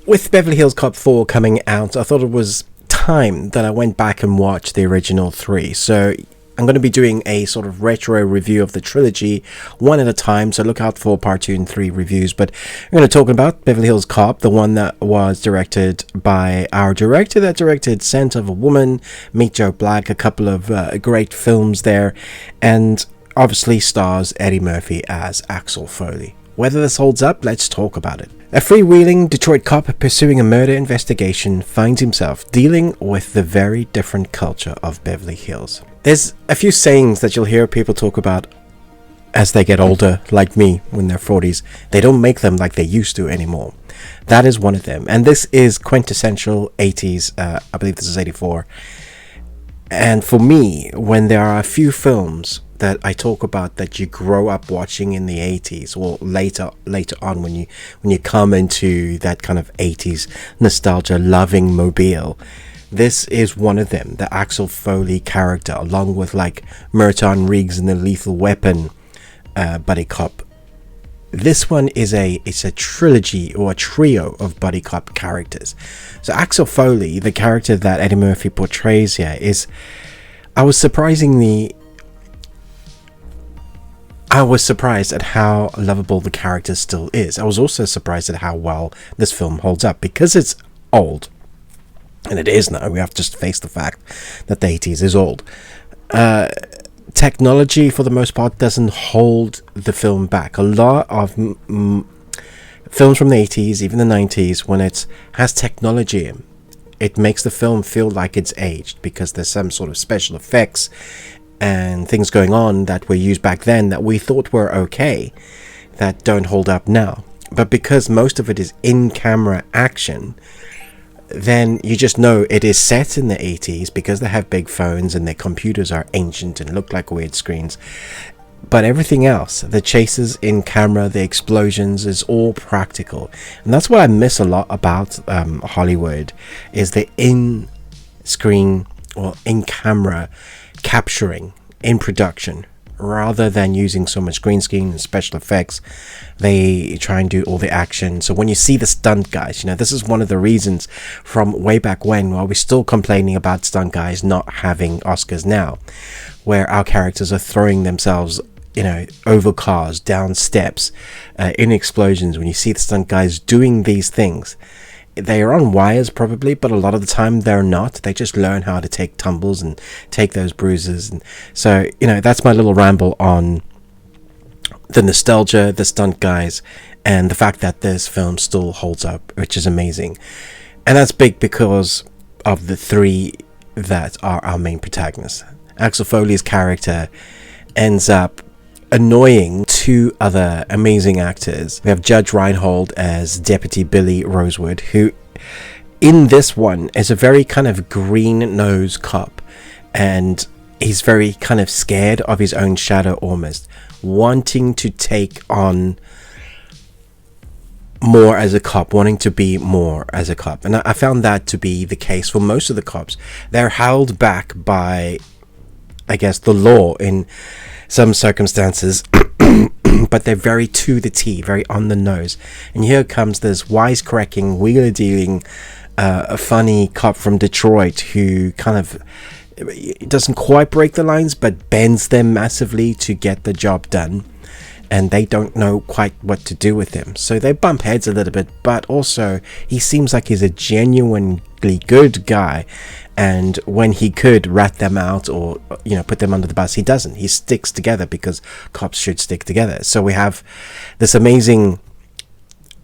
With Beverly Hills Cop 4 coming out, I thought it was time that I went back and watched the original three. So I'm going to be doing a sort of retro review of the trilogy, one at a time, so look out for part 2 and 3 reviews. But I'm going to talk about Beverly Hills Cop, the one that was directed by our director that directed Scent of a Woman, Meet Joe Black, a couple of great films there, and obviously stars Eddie Murphy as Axel Foley. Whether this holds up, let's talk about it. A freewheeling Detroit cop pursuing a murder investigation finds himself dealing with the very different culture of Beverly Hills. There's a few sayings that you'll hear people talk about as they get older, like me, when they're 40s. They don't make them like they used to anymore. That is one of them. And this is quintessential 80s. I believe this is 84. And for me, when there are a few films that I talk about that you grow up watching in the 80s, or later on when you come into that kind of 80s nostalgia loving mobile, this is one of them. The Axel Foley character, along with like Merton Riggs in the Lethal Weapon buddy cop. This one is it's a trilogy or a trio of buddy cop characters. So Axel Foley, the character that Eddie Murphy portrays here, I was surprised at how lovable the character still is. I was also surprised at how well this film holds up, because it's old, and it is now. We have to just face the fact that the 80s is old. Technology, for the most part, doesn't hold the film back. A lot of films from the 80s, even the 90s, when it has technology in, it makes the film feel like it's aged, because there's some sort of special effects and things going on that were used back then that we thought were okay, that don't hold up now. But because most of it is in-camera action, then you just know it is set in the 80s, because they have big phones and their computers are ancient and look like weird screens. But everything else, the chases in camera, the explosions, is all practical. And that's what I miss a lot about Hollywood, is the in-screen or in-camera capturing in production, rather than using so much green screen and special effects. They try and do all the action. So when you see the stunt guys, this is one of the reasons from way back when, while we're still complaining about stunt guys not having Oscars now, where our characters are throwing themselves over cars, down steps, in explosions. When you see the stunt guys doing these things, they are on wires probably, but a lot of the time they're not. They just learn how to take tumbles and take those bruises. And so, that's my little ramble on the nostalgia, the stunt guys, and the fact that this film still holds up, which is amazing. And that's big because of the three that are our main protagonists. Axel Foley's character ends up annoying two other amazing actors. We have Judge Reinhold as Deputy Billy Rosewood, who in this one is a very kind of green-nosed cop, and he's very kind of scared of his own shadow, almost wanting to take on more as a cop, wanting to be more as a cop. And I found that to be the case for most of the cops. They're held back by, I guess, the law in some circumstances, but they're very to the T, very on the nose. And here comes this wisecracking, wheeler-dealing, a funny cop from Detroit who kind of doesn't quite break the lines, but bends them massively to get the job done. And they don't know quite what to do with him. So they bump heads a little bit, but also he seems like he's a genuinely good guy. And when he could rat them out or, put them under the bus, he doesn't. He sticks together, because cops should stick together. So we have this amazing,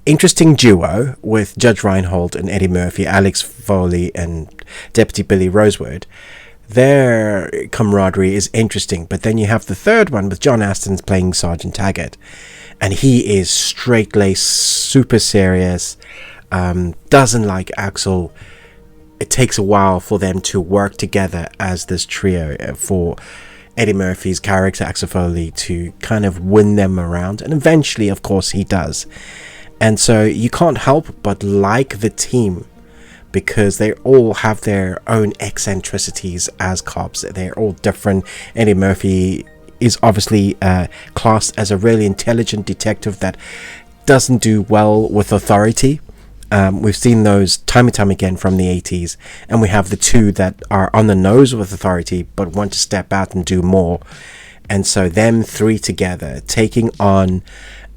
interesting duo with Judge Reinhold and Eddie Murphy, Alex Foley and Deputy Billy Rosewood. Their camaraderie is interesting. But then you have the third one with John Astin playing Sergeant Taggart. And he is straight-laced, super serious, doesn't like Axel. It takes a while for them to work together as this trio, for Eddie Murphy's character, Axel Foley, to kind of win them around. And eventually, of course, he does. And so you can't help but like the team, because they all have their own eccentricities as cops. They're all different. Eddie Murphy is obviously classed as a really intelligent detective that doesn't do well with authority. We've seen those time and time again from the 80s, and we have the two that are on the nose with authority but want to step out and do more. And so them three together taking on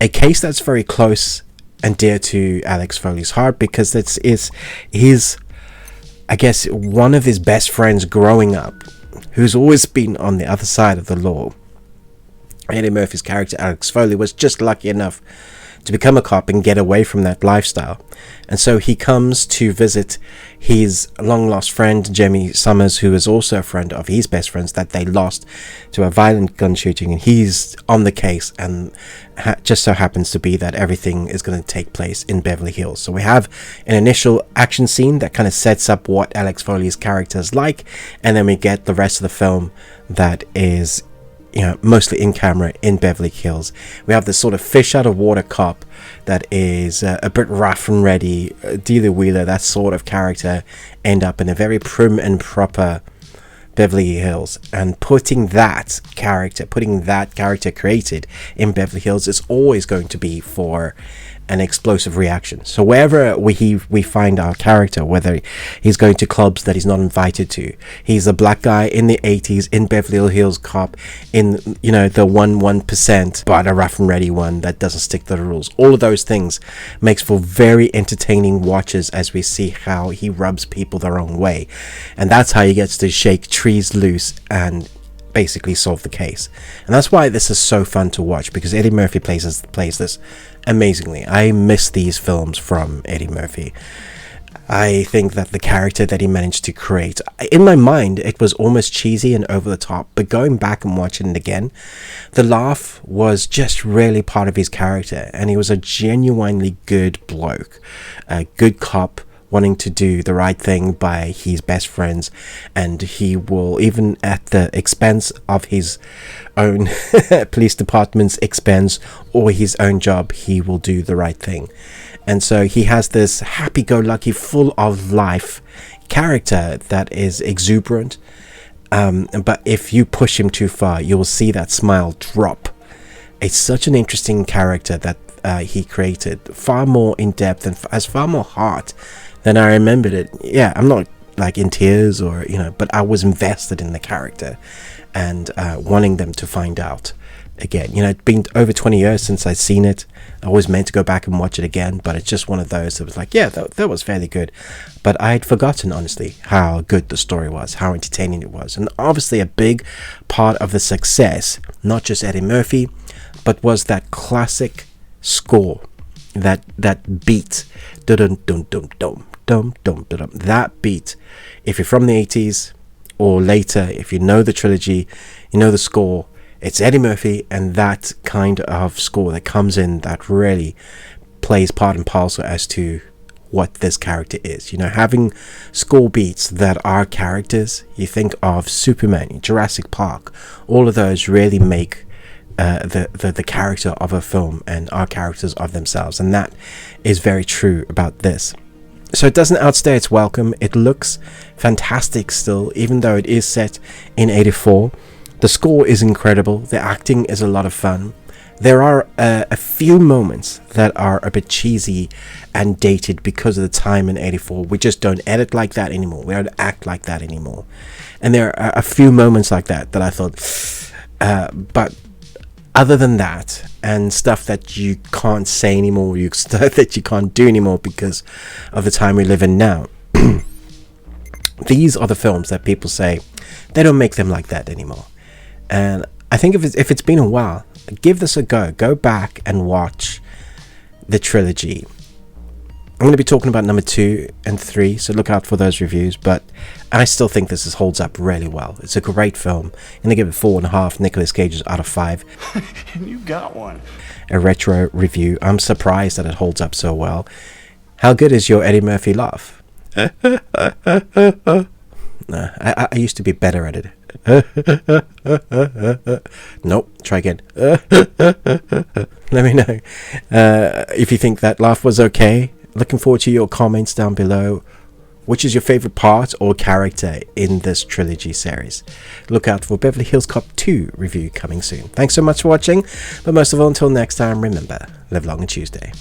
a case that's very close and dear to Alex Foley's heart, because it's his, I guess, one of his best friends growing up, who's always been on the other side of the law. Eddie Murphy's character, Alex Foley, was just lucky enough to become a cop and get away from that lifestyle. And so he comes to visit his long lost friend Jimmy Summers, who is also a friend of his best friends that they lost to a violent gun shooting, and he's on the case, and just so happens to be that everything is going to take place in Beverly Hills. So we have an initial action scene that kind of sets up what Alex Foley's character is like, and then we get the rest of the film that is, you know, mostly in camera in Beverly Hills. We have this sort of fish out of water cop that is a bit rough and ready, dealer wheeler, that sort of character, end up in a very prim and proper Beverly Hills, and putting that character created in Beverly Hills is always going to be for an explosive reaction. So wherever we find our character, whether he's going to clubs that he's not invited to, he's a black guy in the 80s in Beverly Hills cop, in, you know, the 1%, but a rough and ready one that doesn't stick to the rules. All of those things makes for very entertaining watches as we see how he rubs people the wrong way, and that's how he gets to shake trees loose and basically solve the case. And that's why this is so fun to watch, because Eddie Murphy plays this amazingly. I miss these films from Eddie Murphy. I think that the character that he managed to create, in my mind it was almost cheesy and over the top, but going back and watching it again, the laugh was just really part of his character, and he was a genuinely good bloke, a good cop, wanting to do the right thing by his best friends, and he will, even at the expense of his own police department's expense or his own job, he will do the right thing. And so he has this happy-go-lucky, full of life character that is exuberant, but if you push him too far, you'll see that smile drop. It's such an interesting character that he created, far more in depth and has far more heart than I remembered it. Yeah, I'm not like in tears or, you know, but I was invested in the character and wanting them to find out again. You know, it's been over 20 years since I'd seen it. I was meant to go back and watch it again, but it's just one of those that was like, yeah, that was fairly good. But I'd forgotten, honestly, how good the story was, how entertaining it was. And obviously a big part of the success, not just Eddie Murphy, but was that classic score, that beat, dum dum dum dum dum dum dum. That beat, if you're from the 80s or later, if you know the trilogy, you know the score, it's Eddie Murphy, and that kind of score that comes in that really plays part and parcel as to what this character is. You know, having score beats that are characters, you think of Superman, Jurassic Park, all of those really make the character of a film and are characters of themselves, and that is very true about this. So it doesn't outstay its welcome. It looks fantastic still, even though it is set in 84. The score is incredible. The acting is a lot of fun. There are a few moments that are a bit cheesy and dated because of the time in 84. We just don't edit like that anymore. We don't act like that anymore. And there are a few moments like that I thought, but other than that, and stuff that you can't say anymore, stuff that you can't do anymore because of the time we live in now, these are the films that people say they don't make them like that anymore. And I think if it's been a while, give this a go. Go back and watch the trilogy. I'm going to be talking about number 2 and 3, so look out for those reviews. But I still think this holds up really well. It's a great film. I'm going to give it 4.5 Nicolas Cages out of 5. You got one. A retro review. I'm surprised that it holds up so well. How good is your Eddie Murphy laugh? No, I used to be better at it. Nope, try again. Let me know if you think that laugh was okay. Looking forward to your comments down below. Which is your favorite part or character in this trilogy series? Look out for Beverly Hills Cop 2 review coming soon. Thanks so much for watching, but most of all, until next time, remember, live long and Tuesday.